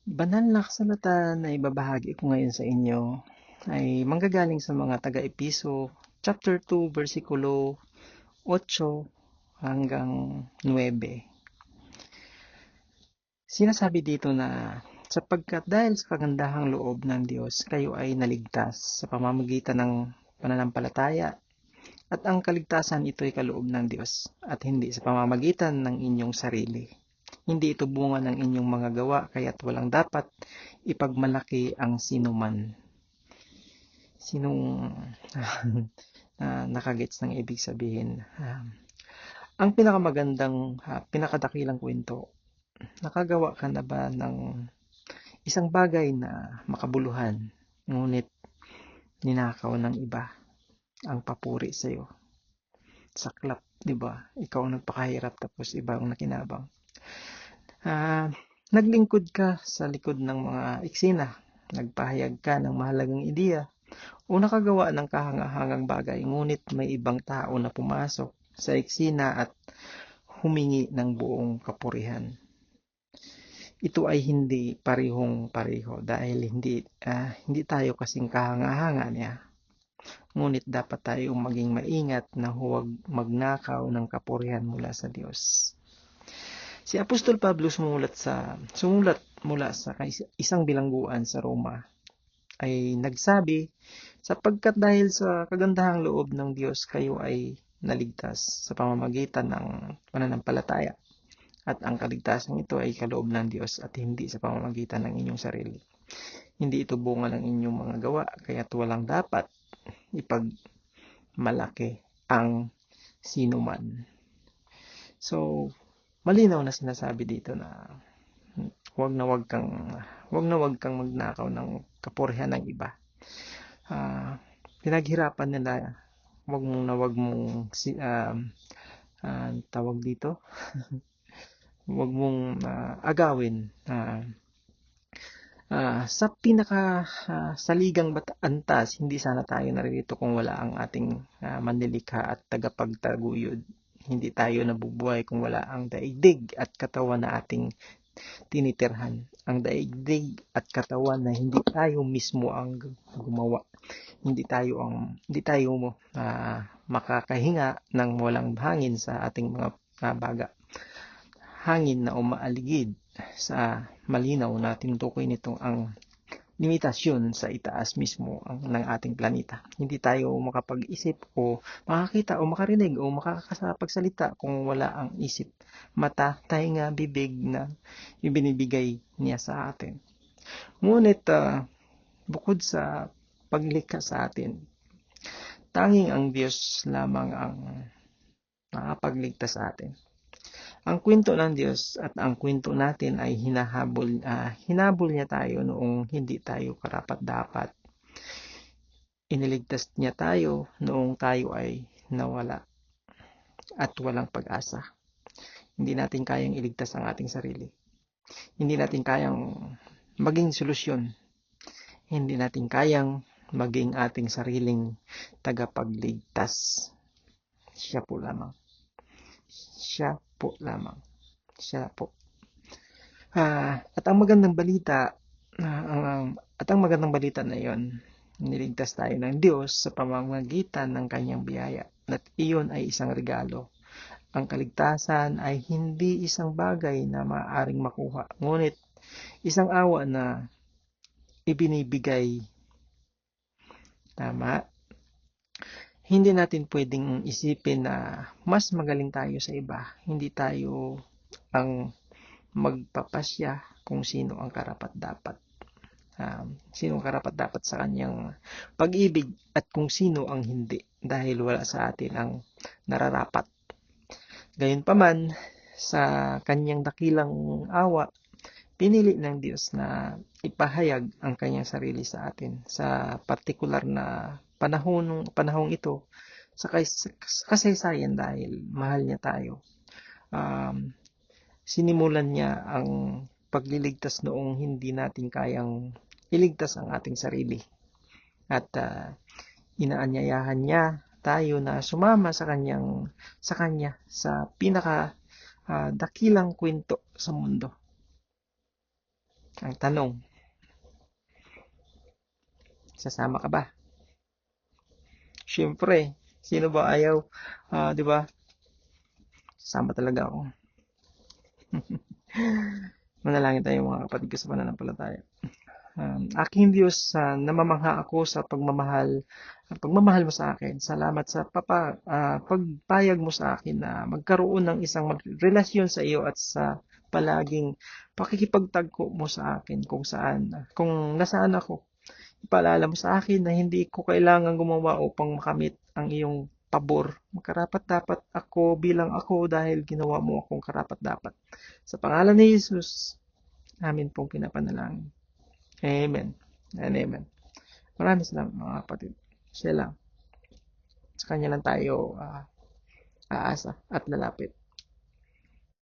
Banal na kasalata na ibabahagi ko ngayon sa inyo ay manggagaling sa mga taga-Episo, chapter 2, versikulo 8 hanggang 9. Sinasabi dito na, sapagkat dahil sa kagandahang loob ng Diyos, kayo ay naligtas sa pamamagitan ng pananampalataya at ang kaligtasan ito ay kaloob ng Diyos at hindi sa pamamagitan ng inyong sarili. Hindi ito bunga ng inyong mga gawa kaya't walang dapat ipagmalaki ang sinuman. Sinong nakagets ng ibig sabihin? Ang pinakamagandang, pinakadakilang kwento, nakagawa ka na ba ng isang bagay na makabuluhan, ngunit ninakaw ng iba ang papuri sa'yo? Saklap, di ba? Ikaw ang nagpakahirap tapos iba ang nakinabang. Naglingkod ka sa likod ng mga eksena, nagpahayag ka ng mahalagang ideya, o nakagawa ng kahangahangang bagay, ngunit may ibang tao na pumasok sa eksena at humingi ng buong kapurihan. Ito ay hindi parehong-pareho dahil hindi tayo kasing kahanga-hanga niya. Ngunit dapat tayong maging maingat na huwag magnakaw ng kapurihan mula sa Diyos. Si Apostol Pablo sumulat mula sa isang bilangguan sa Roma ay nagsabi, sapagkat dahil sa kagandahang loob ng Diyos kayo ay naligtas sa pamamagitan ng pananampalataya at ang kaligtasan ito ay kaloob ng Diyos at hindi sa pamamagitan ng inyong sarili. Hindi ito bunga ng inyong mga gawa kaya't walang dapat ipagmalaki ang sinuman. So, malinaw na sinasabi dito na wag na wag kang magnakaw ng kapurihan ng iba. Pinaghirapan nila, wag mong tawag dito, wag mong agawin. Sa saligang antas, hindi sana tayo naririto kung wala ang ating manlilikha at tagapagtaguyod. Hindi tayo nabubuhay kung wala ang daigdig at katawan na ating tinitirhan. Ang daigdig at katawan na hindi tayo mismo ang gumawa. Hindi tayo makakahinga ng walang hangin sa ating mga baga. Hangin na umaaligid sa malinaw na tinutukoy nito ang limitasyon sa itaas mismo ng ating planeta. Hindi tayo makapag-isip o makakita o makarinig o makakapagsalita kung wala ang isip, mata, tainga, bibig na ibinibigay niya sa atin. Ngunit bukod sa paglikha sa atin, tanging ang Diyos lamang ang makapagligtas sa atin. Ang kwento ng Diyos at ang kwento natin ay hinabol niya tayo noong hindi tayo karapat-dapat. Iniligtas niya tayo noong tayo ay nawala at walang pag-asa. Hindi natin kayang iligtas ang ating sarili. Hindi natin kayang maging solusyon. Hindi natin kayang maging ating sariling tagapagligtas. Siya po lamang. Siya po lamang. Siya po. At ang magandang balita na iyon, niligtas tayo ng Diyos sa pamamagitan ng kanyang biyaya. At iyon ay isang regalo. Ang kaligtasan ay hindi isang bagay na maaaring makuha, ngunit isang awa na ibinibigay. Tama? Hindi natin pwedeng isipin na mas magaling tayo sa iba. Hindi tayo ang magpapasya kung sino ang karapat-dapat. Sino ang karapat-dapat sa kanyang pag-ibig at kung sino ang hindi dahil wala sa atin ang nararapat. Gayunpaman, sa kanyang dakilang awa, pinili ng Diyos na ipahayag ang kanyang sarili sa atin sa partikular na panahong ito sa kasaysayan dahil mahal niya tayo. Sinimulan niya ang pagliligtas noong hindi natin kayang iligtas ang ating sarili. At inaanyayahan niya tayo na sumama sa kanya sa pinaka dakilang kwento sa mundo. Ang tanong, sasama ka ba? Siyempre, sino ba ayaw? Di ba? Sasama talaga ako. Manalangin tayo mga kapatid ko sa pananampalataya. Aking Diyos, namamangha ako sa pagmamahal mo sa akin. Salamat sa pagpayag mo sa akin na magkaroon ng isang relasyon sa iyo at sa palaging pakikipagtagko mo sa akin kung nasaan ako. Ipaalala mo sa akin na hindi ko kailangan gumawa upang makamit ang iyong pabor. Karapat-dapat ako bilang ako dahil ginawa mo akong karapat-dapat. Sa pangalan ni Jesus, amin pong pinapanalangin. Amen and amen. Maraming salamat mga kapatid. Siya lang. Sa kanya lang tayo aasa at lalapit.